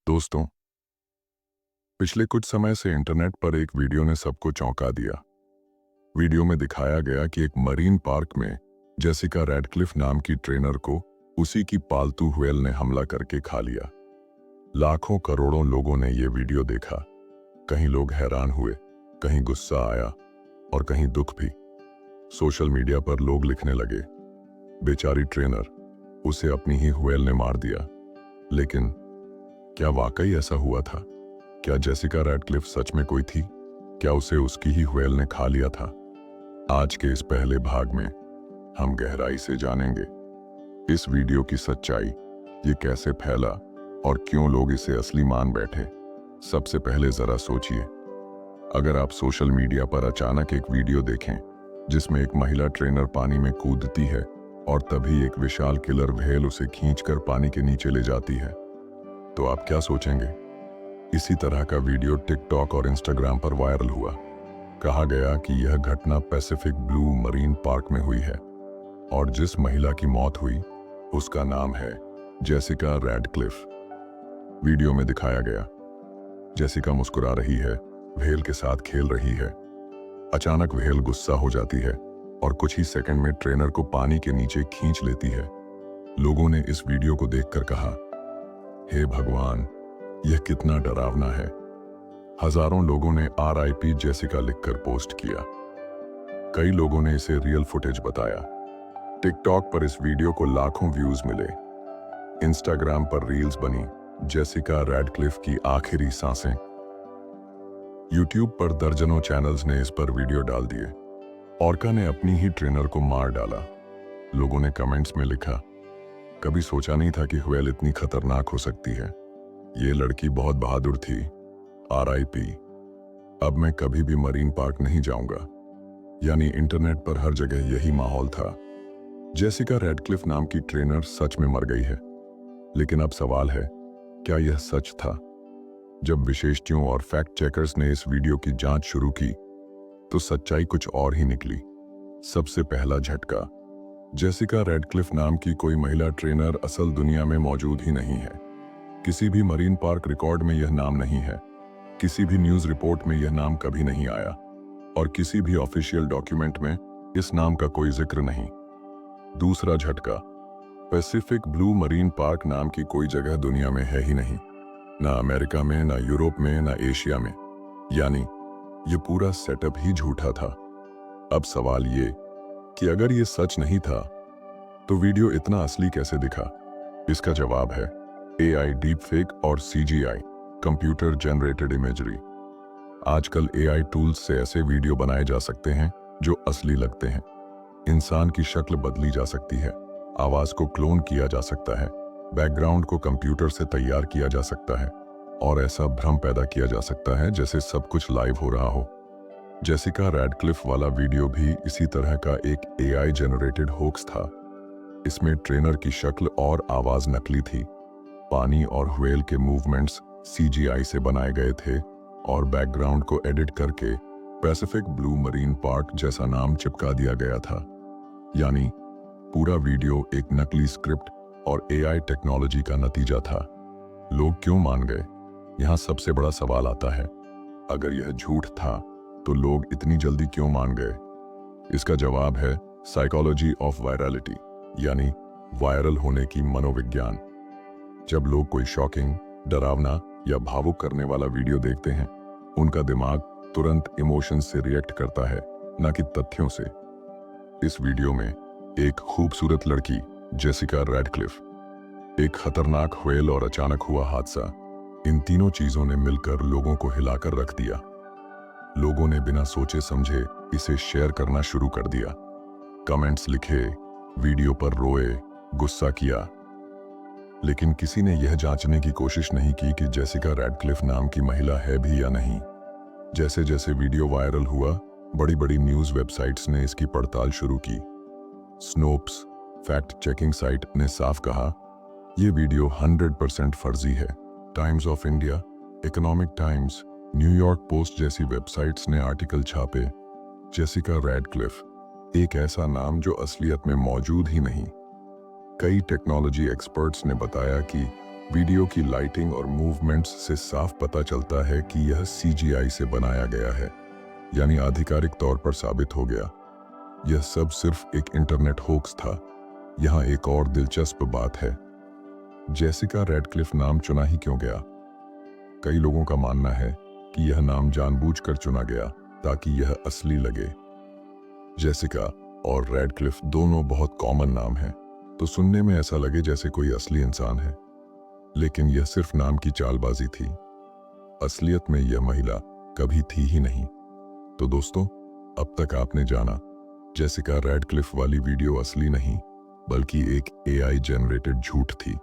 दोस्तों, पिछले कुछ समय से इंटरनेट पर एक वीडियो ने सबको चौंका दिया। वीडियो में दिखाया गया कि एक मरीन पार्क में जेसिका रैडक्लिफ नाम की ट्रेनर को उसी की पालतू व्हेल ने हमला करके खा लिया। लाखों करोड़ों लोगों ने यह वीडियो देखा। कहीं लोग हैरान हुए, कहीं गुस्सा आया और कहीं दुख भी। सोशल मीडिया पर लोग लिखने लगे, बेचारी ट्रेनर, उसे अपनी ही व्हेल ने मार दिया। लेकिन क्या वाकई ऐसा हुआ था? क्या जेसिका रैडक्लिफ सच में कोई थी? क्या उसे उसकी ही व्हेल ने खा लिया था? आज के इस पहले भाग में हम गहराई से जानेंगे इस वीडियो की सच्चाई, ये कैसे फैला और क्यों लोग इसे असली मान बैठे। सबसे पहले जरा सोचिए, अगर आप सोशल मीडिया पर अचानक एक वीडियो देखें जिसमें एक महिला ट्रेनर पानी में कूदती है और तभी एक विशाल किलर व्हेल उसे खींचकर पानी के नीचे ले जाती है, तो आप क्या सोचेंगे? इसी तरह का वीडियो टिकटॉक और इंस्टाग्राम पर वायरल हुआ। कहा गया कि यह घटना पैसिफिक ब्लू मरीन पार्क में हुई है और जिस महिला की मौत हुई उसका नाम है जेसिका रैडक्लिफ। वीडियो में दिखाया गया, जेसिका मुस्कुरा रही है, व्हेल के साथ खेल रही है। अचानक व्हेल गुस्सा हो जाती है और कुछ ही सेकंड में ट्रेनर को पानी के नीचे खींच लेती है। लोगों ने इस वीडियो को देखकर कहा, हे भगवान, यह कितना डरावना है। हजारों लोगों ने RIP जेसिका लिखकर पोस्ट किया। कई लोगों ने इसे रियल फुटेज बताया। टिकटॉक पर इस वीडियो को लाखों व्यूज मिले। इंस्टाग्राम पर रील्स बनी, जेसिका रैडक्लिफ की आखिरी सांसें। यूट्यूब पर दर्जनों चैनल्स ने इस पर वीडियो डाल दिए। ऑर्का ने अपनी ही ट्रेनर को मार डाला। लोगों ने कमेंट्स में लिखा, कभी सोचा नहीं था कि व्हेल इतनी खतरनाक हो सकती है। ये लड़की बहुत बहादुर थी। RIP। अब मैं कभी भी मरीन पार्क नहीं जाऊंगा। यानी इंटरनेट पर हर जगह यही माहौल था। जेसिका रैडक्लिफ नाम की ट्रेनर सच में मर गई है। लेकिन अब सवाल है, क्या यह सच था? जब विशेषज्ञों और फैक्ट चेकर्स ने इस वीडियो की जांच शुरू की तो सच्चाई कुछ और ही निकली। सबसे पहला झटका, जेसिका रैडक्लिफ नाम की कोई महिला ट्रेनर असल दुनिया में मौजूद ही नहीं है। किसी भी मरीन पार्क रिकॉर्ड में यह नाम नहीं है। किसी भी न्यूज रिपोर्ट में यह नाम कभी नहीं आया और किसी भी ऑफिशियल डॉक्यूमेंट में इस नाम का कोई जिक्र नहीं। दूसरा झटका, पैसिफिक ब्लू मरीन पार्क नाम की कोई जगह दुनिया में है ही नहीं। ना अमेरिका में, ना यूरोप में, ना एशिया में। यानी ये पूरा सेटअप ही झूठा था। अब सवाल ये कि अगर ये सच नहीं था तो वीडियो इतना असली कैसे दिखा? इसका जवाब है AI डीप फेक और CGI, कंप्यूटर जनरेटेड इमेजरी। आजकल AI टूल्स से ऐसे वीडियो बनाए जा सकते हैं जो असली लगते हैं। इंसान की शक्ल बदली जा सकती है, आवाज को क्लोन किया जा सकता है, बैकग्राउंड को कंप्यूटर से तैयार किया जा सकता है और ऐसा भ्रम पैदा किया जा सकता है जैसे सब कुछ लाइव हो रहा हो। जेसिका रैडक्लिफ वाला वीडियो भी इसी तरह का एक AI जनरेटेड होक्स था। इसमें ट्रेनर की शक्ल और आवाज नकली थी। पानी और व्हेल के मूवमेंट्स CGI से बनाए गए थे और बैकग्राउंड को एडिट करके पैसिफिक ब्लू मरीन पार्क जैसा नाम चिपका दिया गया था। यानी पूरा वीडियो एक नकली स्क्रिप्ट और AI टेक्नोलॉजी का नतीजा था। लोग क्यों मान गए? यहाँ सबसे बड़ा सवाल आता है, अगर यह झूठ था तो लोग इतनी जल्दी क्यों मान गए? इसका जवाब है साइकोलॉजी ऑफ वायरलिटी, यानी वायरल होने की मनोविज्ञान। जब लोग कोई शॉकिंग, डरावना या भावुक करने वाला वीडियो देखते हैं, उनका दिमाग तुरंत इमोशंस से रिएक्ट करता है, न कि तथ्यों से। इस वीडियो में एक खूबसूरत लड़की जेसिका रैडक्लिफ, एक खतरनाक व्हेल और अचानक हुआ हादसा, इन तीनों चीजों ने मिलकर लोगों को हिलाकर रख दिया। लोगों ने बिना सोचे समझे इसे शेयर करना शुरू कर दिया। कमेंट्स लिखे, वीडियो पर रोए, गुस्सा किया। लेकिन किसी ने यह जांचने की कोशिश नहीं की कि जेसिका रैडक्लिफ नाम की महिला है भी या नहीं। जैसे जैसे वीडियो वायरल हुआ, बड़ी बड़ी न्यूज वेबसाइट्स ने इसकी पड़ताल शुरू की। स्नोप्स, फैक्ट चेकिंग साइट, ने साफ कहा, यह वीडियो 100% फर्जी है। Times of India, economic times, New York post जैसी वेबसाइट्स ने आर्टिकल छापे। जेसिका रैडक्लिफ, एक ऐसा नाम जो असलियत में मौजूद ही नहीं। कई टेक्नोलॉजी एक्सपर्ट्स ने बताया कि वीडियो की लाइटिंग और मूवमेंट्स से साफ पता चलता है कि यह सीजीआई से बनाया गया है, यानी आधिकारिक तौर पर साबित हो गया यह सब सिर्फ एक इंटरनेट होक्स था। यहाँ एक और दिलचस्प बात है, जेसिका रेडक्लिफ नाम चुना ही क्यों गया? कई लोगों का मानना है कि यह नाम जानबूझकर चुना गया ताकि यह असली लगे। जेसिका और रेडक्लिफ दोनों बहुत कॉमन नाम हैं, तो सुनने में ऐसा लगे जैसे कोई असली इंसान है, लेकिन यह सिर्फ नाम की चालबाजी थी। असलियत में यह महिला कभी थी ही नहीं। तो दोस्तों, अब तक आपने जाना जेसिका रेडक्लिफ वाली वीडियो असली नहीं बल्कि एक एआई जनरेटेड झूठ थी।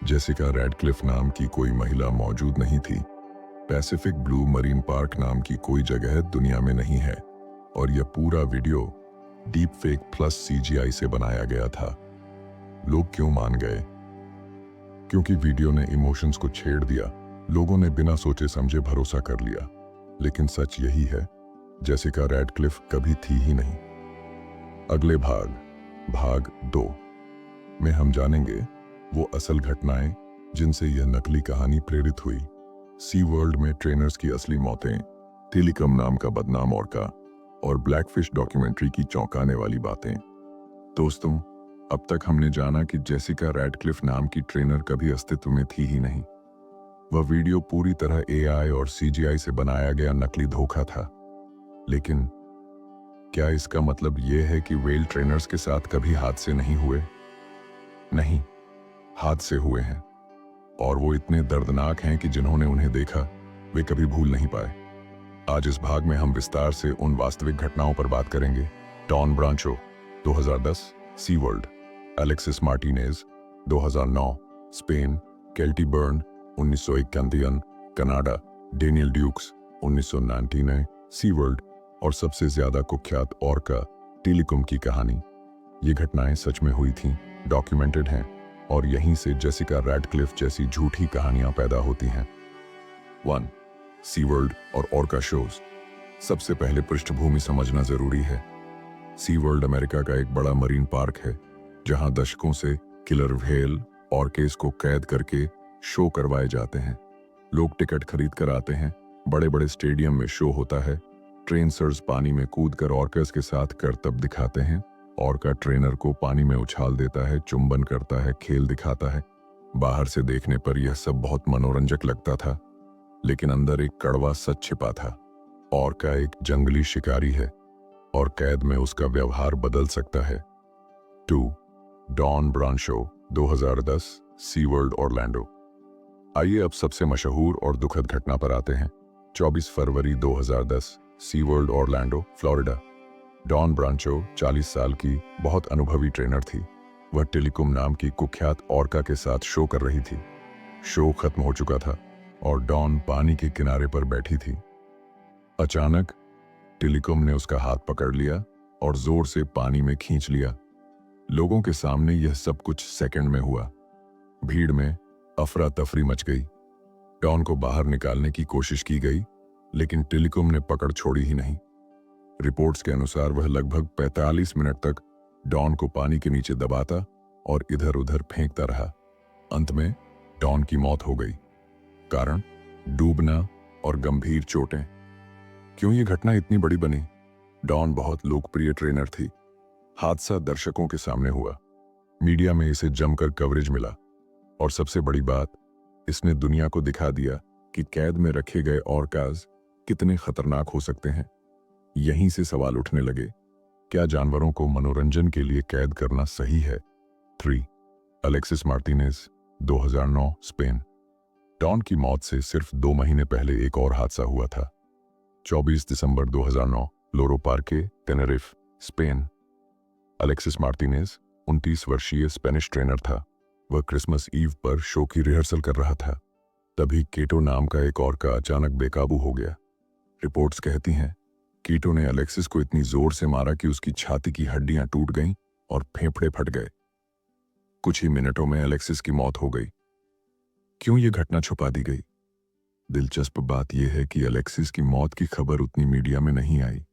जेसिका रेडक्लिफ नाम की कोई महिला मौजूद नहीं थी। पैसिफिक ब्लू मरीन पार्क नाम की कोई जगह दुनिया में नहीं है, और यह पूरा video deep fake plus CGI से बनाया गया था। लोग क्यों मान गए? क्योंकि वीडियो ने इमोशंस को छेड़ दिया। लोगों ने बिना सोचे समझे भरोसा कर लिया। लेकिन सच यही है, जेसिका रेडक्लिफ कभी थी ही नहीं। अगले भाग 2 में हम जानेंगे वो असल घटनाएं जिनसे यह नकली कहानी प्रेरित हुई। सी वर्ल्ड में ट्रेनर्स की असली मौतें, टेलीकॉम नाम का बदनाम ऑर्का और ब्लैकफिश डॉक्यूमेंट्री की चौंकाने वाली बातें। दोस्तों, अब तक हमने जाना कि जेसिका रेडक्लिफ नाम की ट्रेनर कभी अस्तित्व में थी ही नहीं। वह वीडियो पूरी तरह एआई और सीजीआई से बनाया गया नकली धोखा था। लेकिन क्या इसका मतलब यह है कि वेल ट्रेनर्स के साथ कभी हादसे नहीं हुए? नहीं, हादसे हुए हैं, और वो इतने दर्दनाक हैं कि जिन्होंने उन्हें देखा वे कभी भूल नहीं पाए। आज इस भाग में हम विस्तार से उन वास्तविक घटनाओं पर बात करेंगे। Dawn Brancheau 2010 SeaWorld, Alexis Martinez 2009 Spain, Keltie Byrne 1991 Canada, Daniel Dukes 1999 SeaWorld, और सबसे ज्यादा कुख्यात ऑर्का टेलीकॉम की कहानी। ये घटनाएं सच में हुई थीं, डॉक्यूमेंटेड हैं, और यहीं से जेसिका रेडक्लिफ जैसी झूठी कहानियां पैदा होती हैं। 1. सी वर्ल्ड और ऑर्का शोज। सबसे पहले पृष्ठभूमि समझना जरूरी है। सी वर्ल्ड अमेरिका का एक बड़ा मरीन पार्क है जहां दशकों से किलर व्हेल ऑर्केस को कैद करके शो करवाए जाते हैं। लोग टिकट खरीद कर आते हैं, बड़े बड़े स्टेडियम में शो होता है, ट्रेनसर्स पानी में कूदकर ऑर्कस के साथ करतब दिखाते हैं, ऑर्का ट्रेनर को पानी में उछाल देता है, चुंबन करता है, खेल दिखाता है। बाहर से देखने पर यह सब बहुत मनोरंजक लगता था, लेकिन अंदर एक कड़वा सच छिपा था। ऑर्का एक जंगली शिकारी है और कैद में उसका व्यवहार बदल सकता है। 2. डॉन ब्रांचो 2010 सी वर्ल्ड ऑरलैंडो। आइए अब सबसे मशहूर और दुखद घटना पर आते हैं। 24 फरवरी 2010 सी वर्ल्ड ऑरलैंडो, फ्लोरिडा। डॉन ब्रांचो 40 साल की बहुत अनुभवी ट्रेनर थी। वह टेलीकॉम नाम की कुख्यात ऑर्का के साथ शो कर रही थी। शो खत्म हो चुका था और डॉन पानी के किनारे पर बैठी थी। अचानक टेलीकॉम ने उसका हाथ पकड़ लिया और जोर से पानी में खींच लिया। लोगों के सामने यह सब कुछ सेकंड में हुआ। भीड़ में अफरा तफरी मच गई। डॉन को बाहर निकालने की कोशिश की गई, लेकिन टेलीकॉम ने पकड़ छोड़ी ही नहीं। रिपोर्ट्स के अनुसार वह लगभग 45 मिनट तक डॉन को पानी के नीचे दबाता और इधर उधर फेंकता रहा। अंत में डॉन की मौत हो गई। कारण डूबना और गंभीर चोटें। क्यों ये घटना इतनी बड़ी बनी? डॉन बहुत लोकप्रिय ट्रेनर थी। हादसा दर्शकों के सामने हुआ। मीडिया में इसे जमकर कवरेज मिला, और सबसे बड़ी बात, इसने दुनिया को दिखा दिया कि कैद में रखे गए ऑर्काज कितने खतरनाक हो सकते हैं। यहीं से सवाल उठने लगे, क्या जानवरों को मनोरंजन के लिए कैद करना सही है? 3. Alexis Martinez 2009 Spain. डॉन की मौत से सिर्फ 2 महीने पहले एक और हादसा हुआ था। 24 दिसंबर 2009 लोरो पार्के, टेनेरिफ, स्पेन। अलेक्सिस मार्टिनेज 29 वर्षीय स्पेनिश ट्रेनर था। वह क्रिसमस ईव पर शो की रिहर्सल कर रहा था। तभी केटो नाम का एक ऑर्का अचानक बेकाबू हो गया। रिपोर्ट्स कहती हैं कीटो ने अलेक्सिस को इतनी जोर से मारा कि उसकी छाती की हड्डियां टूट गईं और फेफड़े फट गए। कुछ ही मिनटों में अलेक्सिस की मौत हो गई। क्यों यह घटना छुपा दी गई? दिलचस्प बात यह है कि अलेक्सिस की मौत की खबर उतनी मीडिया में नहीं आई,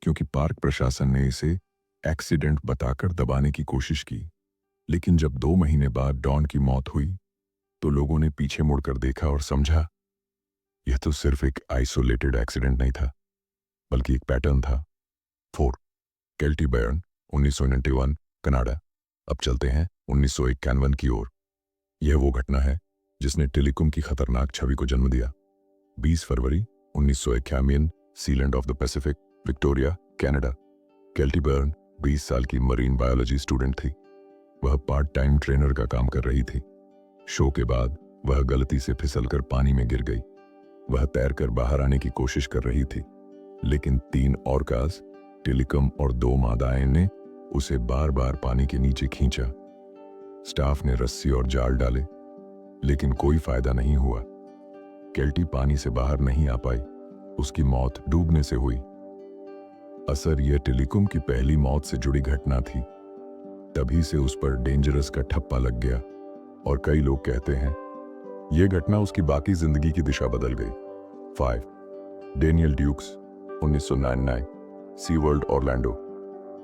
क्योंकि पार्क प्रशासन ने इसे एक्सीडेंट बताकर दबाने की कोशिश की। लेकिन जब 2 महीने बाद डॉन की मौत हुई, तो लोगों ने पीछे मुड़कर देखा और समझा यह तो सिर्फ एक आइसोलेटेड एक्सीडेंट नहीं था, बल्कि एक पैटर्न था। 4 केल्टी बर्न 1991 कनाडा। अब चलते हैं 1951 की ओर। यह वो घटना है जिसने टेलीकॉम की खतरनाक छवि को जन्म दिया। 20 फरवरी 1951 Sealand of the Pacific, Victoria, Canada. केल्टी burn 20 साल की मरीन बायोलॉजी स्टूडेंट थी। वह पार्ट टाइम ट्रेनर का काम कर रही थी। शो के बाद वह गलती से फिसलकर पानी में गिर गई। वह तैरकर बाहर आने की कोशिश कर रही थी, लेकिन 3 ऑर्कास, टेलीकॉम और 2 मादाएं ने उसे बार बार पानी के नीचे खींचा। स्टाफ ने रस्सी और जाल डाले, लेकिन कोई फायदा नहीं हुआ। केल्टी पानी से बाहर नहीं आ पाई। उसकी मौत डूबने से हुई। असर यह टेलीकॉम की पहली मौत से जुड़ी घटना थी। तभी से उस पर डेंजरस का ठप्पा लग गया और कई लोग कहते हैं यह घटना उसकी बाकी जिंदगी की दिशा बदल गई। 5 डेनियल ड्यूक्स 1999 सी वर्ल्ड ऑरलैंडो।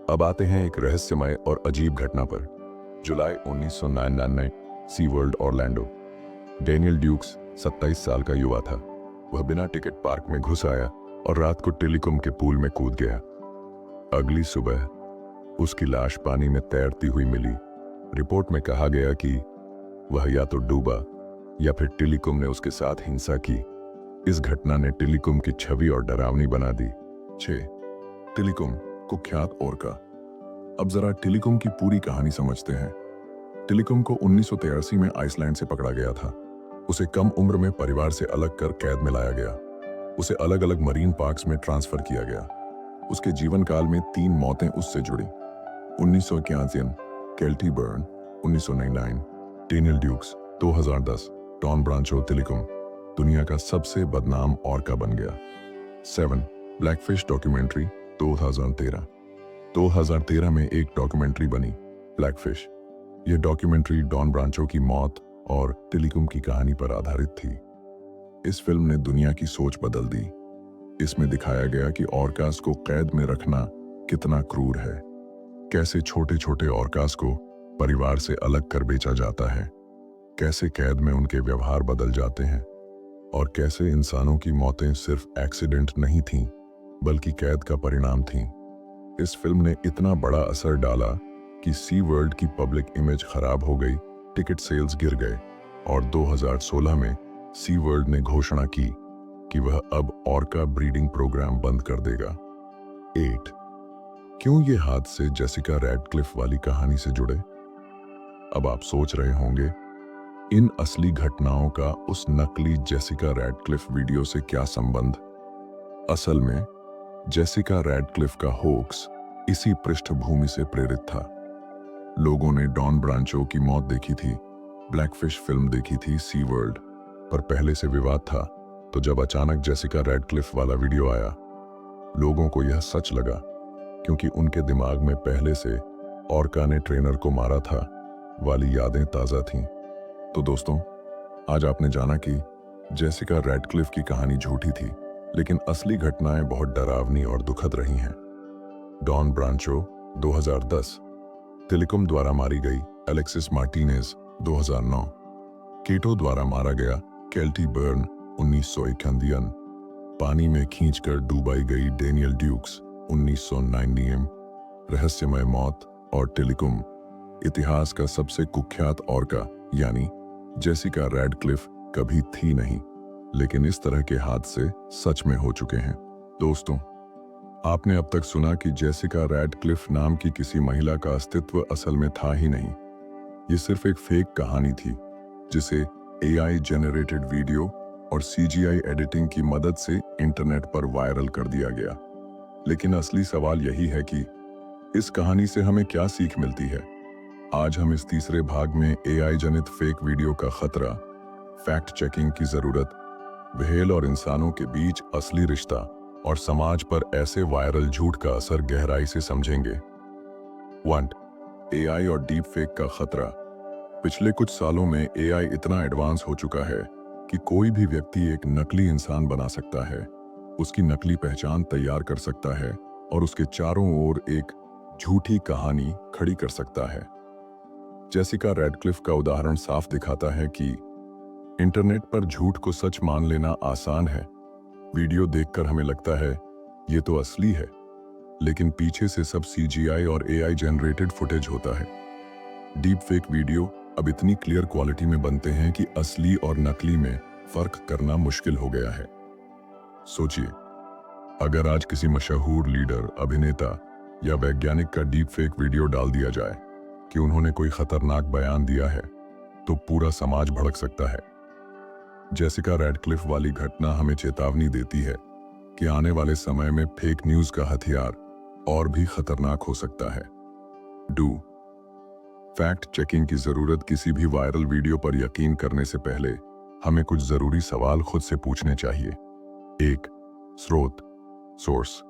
अब आते हैं एक रहस्यमय और अजीब घटना पर। जुलाई 1999 सी वर्ल्ड ऑरलैंडो। डेनियल ड्यूक्स 27 साल का युवा था। वह बिना टिकट पार्क में घुस आया और रात को टेलीकॉम के पूल में कूद गया। अगली सुबह उसकी लाश पानी में तैरती हुई मिली। रिपोर्ट में कहा गया कि वह या तो डूबा या फिर टेलीकॉम ने उसके साथ हिंसा की। इस घटना ने टेलीकॉम की छवि और डरावनी बना दी। 6 टेलीकॉम कुख्यात ओरका। अब जरा टेलीकॉम की पूरी कहानी समझते हैं। टेलीकॉम को 1983 में आइसलैंड से पकड़ा गया था। उसे कम उम्र में परिवार से अलग कर कैद में लाया गया। उसे अलग अलग मरीन पार्क्स में ट्रांसफर किया गया। उसके जीवन काल में 3 मौतें उससे जुड़ी। 1981 Keltie Byrne, 1999 Daniel Dukes, 2010 Dawn Brancheau. Telecom दुनिया का सबसे बदनाम ऑर्का बन गया। 7 ब्लैकफिश डॉक्यूमेंट्री 2013 में एक डॉक्यूमेंट्री बनी, ब्लैकफिश। यह डॉक्यूमेंट्री डॉन ब्रांचो की मौत और टेलीकॉम की कहानी पर आधारित थी। इस फिल्म ने दुनिया की सोच बदल दी। इसमें दिखाया गया कि ऑर्कास को कैद में रखना कितना क्रूर है, कैसे छोटे छोटे ऑर्कास को परिवार से अलग कर बेचा जाता है, कैसे कैद में उनके व्यवहार बदल जाते हैं और कैसे इंसानों की मौतें सिर्फ एक्सीडेंट नहीं थीं, बल्कि कैद का परिणाम थीं। इस फिल्म ने इतना बड़ा असर डाला कि सी वर्ल्ड की पब्लिक इमेज खराब हो गई, टिकट सेल्स गिर गए और 2016 में सी वर्ल्ड ने घोषणा की कि वह अब ऑर्का ब्रीडिंग प्रोग्राम बंद कर देगा। 8 क्यों ये हादसे जेसिका रैडक्लिफ वाली कहानी से जुड़े? अब आप सोच रहे होंगे इन असली घटनाओं का उस नकली जेसिका रैडक्लिफ वीडियो से क्या संबंध? असल में जेसिका रैडक्लिफ का होक्स इसी पृष्ठभूमि से प्रेरित था। लोगों ने डॉन ब्रांचो की मौत देखी थी, ब्लैकफिश फिल्म देखी थी, सी वर्ल्ड पर पहले से विवाद था। तो जब अचानक जेसिका रैडक्लिफ वाला वीडियो आया, लोगों को यह सच लगा, क्योंकि उनके दिमाग में पहले से ऑर्का ने ट्रेनर को मारा था वाली यादें ताज़ा थीं। तो दोस्तों, आज आपने जाना कि जेसिका रैडक्लिफ की कहानी झूठी थी, लेकिन असली घटनाएं बहुत डरावनी और दुखद रही हैं। डॉन ब्रांचो 2010, टेलीकॉम द्वारा मारी गई एलेक्सिस मार्टिनेज 2009, केटो द्वारा मारा गया केल्टी बर्न 1951, पानी में खींचकर डूबाई गई डेनियल ड्यूक्स 1990, रहस्यमय मौत और टेलीकॉम। इतिहास का सबसे कुख्यात ऑर्का यानी जेसिका रैडक्लिफ कभी थी नहीं, लेकिन इस तरह के हादसे सच में हो चुके हैं। दोस्तों, आपने अब तक सुना कि जेसिका रैडक्लिफ नाम की किसी महिला का अस्तित्व असल में था ही नहीं। ये सिर्फ एक फेक कहानी थी जिसे AI जनरेटेड वीडियो और CGI एडिटिंग की मदद से इंटरनेट पर वायरल कर दिया गया। लेकिन असली सवाल यही है कि इस कहानी से हमें क्या सीख मिलती है? आज हम इस तीसरे भाग में AI जनित फेक वीडियो का खतरा, फैक्ट चेकिंग की जरूरत, व्हेल और इंसानों के बीच असली रिश्ता और समाज पर ऐसे वायरल झूठ का असर गहराई से समझेंगे। 1 AI और डीप फेक का खतरा। पिछले कुछ सालों में AI इतना एडवांस हो चुका है कि कोई भी व्यक्ति एक नकली इंसान बना सकता है, उसकी नकली पहचान तैयार कर सकता है और उसके चारों ओर एक झूठी कहानी खड़ी कर सकता है। जेसिका रैडक्लिफ का उदाहरण साफ दिखाता है कि इंटरनेट पर झूठ को सच मान लेना आसान है। वीडियो देखकर हमें लगता है ये तो असली है, लेकिन पीछे से सब CGI और AI जनरेटेड फुटेज होता है। डीप फेक वीडियो अब इतनी क्लियर क्वालिटी में बनते हैं कि असली और नकली में फर्क करना मुश्किल हो गया है। सोचिए, अगर आज किसी मशहूर लीडर, अभिनेता या वैज्ञानिक का डीप फेक वीडियो डाल दिया जाए कि उन्होंने कोई खतरनाक बयान दिया है, तो पूरा समाज भड़क सकता है। जेसिका रैडक्लिफ वाली घटना हमें चेतावनी देती है कि आने वाले समय में फेक न्यूज का हथियार और भी खतरनाक हो सकता है। डू फैक्ट चेकिंग की जरूरत। किसी भी वायरल वीडियो पर यकीन करने से पहले हमें कुछ जरूरी सवाल खुद से पूछने चाहिए। 1. स्रोत, सोर्स,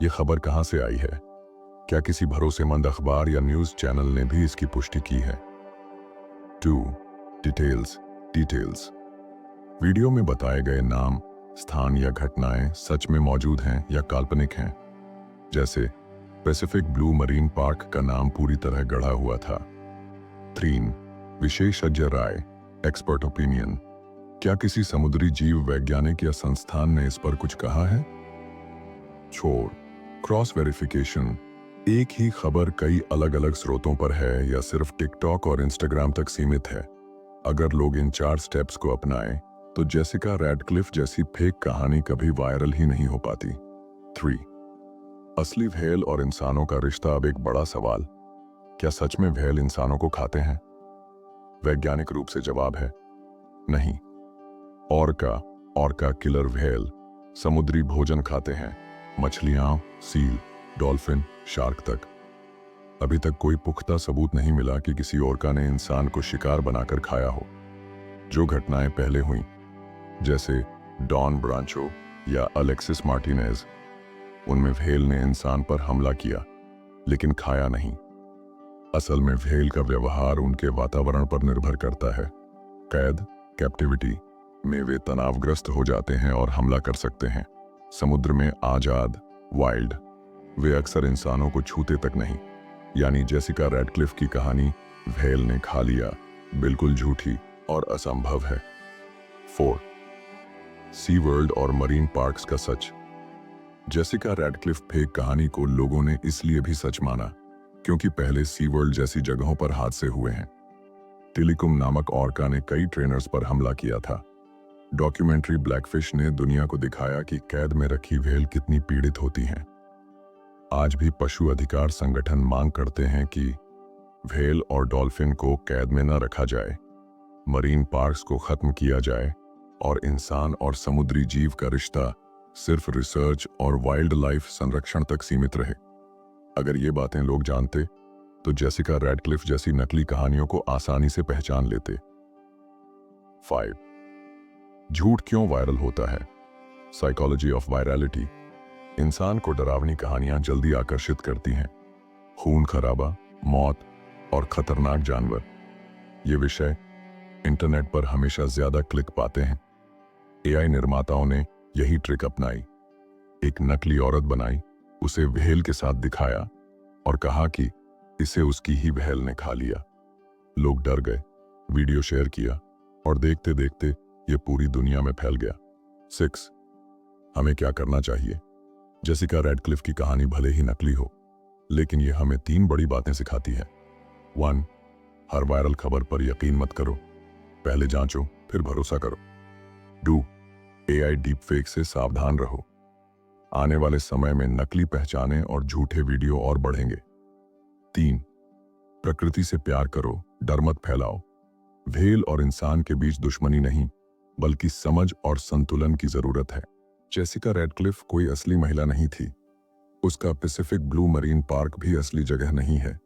ये खबर कहां से आई है? क्या किसी भरोसेमंद अखबार या न्यूज चैनल ने भी इसकी पुष्टि की है? 2. डिटेल्स, वीडियो में बताए गए नाम, स्थान या घटनाएं सच में मौजूद हैं या काल्पनिक हैं? जैसे पैसिफिक ब्लू मरीन पार्क का नाम पूरी तरह गढ़ा हुआ था। 3. विशेषज्ञ राय, एक्सपर्ट ओपिनियन, क्या किसी समुद्री जीव वैज्ञानिक या संस्थान ने इस पर कुछ कहा है? 4. क्रॉस वेरिफिकेशन, एक ही खबर कई अलग अलग स्रोतों पर है या सिर्फ टिकटॉक और इंस्टाग्राम तक सीमित है? अगर लोग इन 4 स्टेप्स को अपनाएं तो जेसिका रैडक्लिफ जैसी फेक कहानी कभी वायरल ही नहीं हो पाती। 3. असली व्हेल और इंसानों का रिश्ता। अब एक बड़ा सवाल, क्या सच में व्हेल इंसानों को खाते हैं? वैज्ञानिक रूप से जवाब है नहीं। ऑर्का किलर व्हेल समुद्री भोजन खाते हैं, मछलियां, सील, डॉल्फिन, शार्क तक। अभी तक कोई पुख्ता सबूत नहीं मिला कि किसी ऑर्का ने इंसान को शिकार बनाकर खाया हो। जो घटनाएं पहले हुई, जैसे डॉन ब्रांचो या अलेक्सिस मार्टिनेज, उनमें व्हेल ने इंसान पर हमला किया लेकिन खाया नहीं। असल में व्हेल का व्यवहार उनके वातावरण पर निर्भर करता है। कैद, कैप्टिविटी में वे तनावग्रस्त हो जाते हैं और हमला कर सकते हैं। समुद्र में आजाद, वाइल्ड, वे अक्सर इंसानों को छूते तक नहीं। यानी जेसिका रैडक्लिफ की कहानी व्हेल ने खा लिया बिल्कुल झूठी और असंभव है। 4. सी वर्ल्ड और मरीन पार्क्स का सच। जेसिका रैडक्लिफ फेक कहानी को लोगों ने इसलिए भी सच माना क्योंकि पहले सी वर्ल्ड जैसी जगहों पर हादसे हुए हैं। टिलिकुम नामक ऑर्का ने कई ट्रेनर्स पर हमला किया था। डॉक्यूमेंट्री ब्लैकफिश ने दुनिया को दिखाया कि कैद में रखी व्हेल कितनी पीड़ित होती हैं। आज भी पशु अधिकार संगठन मांग करते हैं कि व्हेल और डॉल्फिन को कैद में न रखा जाए, मरीन पार्क्स को खत्म किया जाए और इंसान और समुद्री जीव का रिश्ता सिर्फ रिसर्च और वाइल्ड लाइफ संरक्षण तक सीमित रहे। अगर ये बातें लोग जानते तो जेसिका रैडक्लिफ जैसी नकली कहानियों को आसानी से पहचान लेते। 5. झूठ क्यों वायरल होता है? Psychology of virality. इंसान को डरावनी कहानियां जल्दी आकर्षित करती हैं। खून खराबा, मौत और खतरनाक जानवर, ये विषय इंटरनेट पर हमेशा ज्यादा क्लिक पाते हैं। AI निर्माताओं ने यही ट्रिक अपनाई। एक नकली औरत बनाई, उसे व्हेल के साथ दिखाया और कहा कि इसे उसकी ही व्हेल ने खा लिया। लोग डर गए, वीडियो शेयर किया और देखते देखते ये पूरी दुनिया में फैल गया। 6. हमें क्या करना चाहिए? जेसिका रैडक्लिफ की कहानी भले ही नकली हो, लेकिन ये हमें 3 बड़ी बातें सिखाती है। 1. हर वायरल खबर पर यकीन मत करो, पहले जांचो फिर भरोसा करो। 2. AI डीप फेक से सावधान रहो, आने वाले समय में नकली पहचाने और झूठे वीडियो और बढ़ेंगे। 3. प्रकृति से प्यार करो, डर मत फैलाओ। व्हेल और इंसान के बीच दुश्मनी नहीं, बल्कि समझ और संतुलन की जरूरत है। जेसिका रैडक्लिफ कोई असली महिला नहीं थी। उसका पैसिफिक ब्लू मरीन पार्क भी असली जगह नहीं है।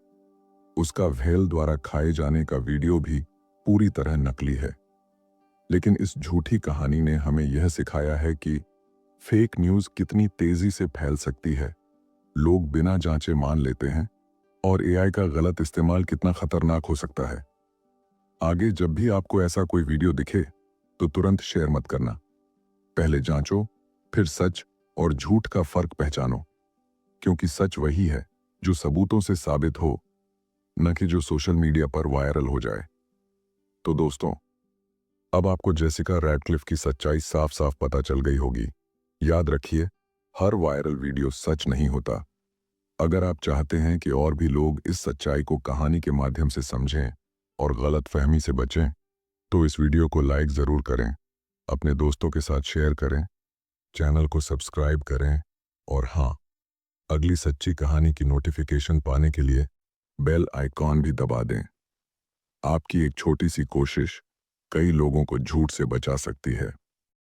उसका व्हेल द्वारा खाए जाने का वीडियो भी पूरी तरह नकली है। लेकिन इस झूठी कहानी ने हमें यह सिखाया है कि फेक न्यूज कितनी तेजी से फैल सकती है, लोग बिना जांचे मान लेते हैं, और AI का गलत इस्तेमाल कितना खतरनाक हो सकता है। आगे जब भी आपको ऐसा कोई वीडियो दिखे तो तुरंत शेयर मत करना। पहले जांचो, फिर सच और झूठ का फर्क पहचानो, क्योंकि सच वही है जो सबूतों से साबित हो, न कि जो सोशल मीडिया पर वायरल हो जाए। तो दोस्तों, अब आपको जेसिका रैडक्लिफ की सच्चाई साफ साफ पता चल गई होगी। याद रखिए, हर वायरल वीडियो सच नहीं होता। अगर आप चाहते हैं कि और भी लोग इस सच्चाई को कहानी के माध्यम से समझें और गलतफहमी से बचें, तो इस वीडियो को लाइक ज़रूर करें, अपने दोस्तों के साथ शेयर करें, चैनल को सब्सक्राइब करें और हाँ, अगली सच्ची कहानी की नोटिफिकेशन पाने के लिए बेल आइकॉन भी दबा दें। आपकी एक छोटी सी कोशिश कई लोगों को झूठ से बचा सकती है।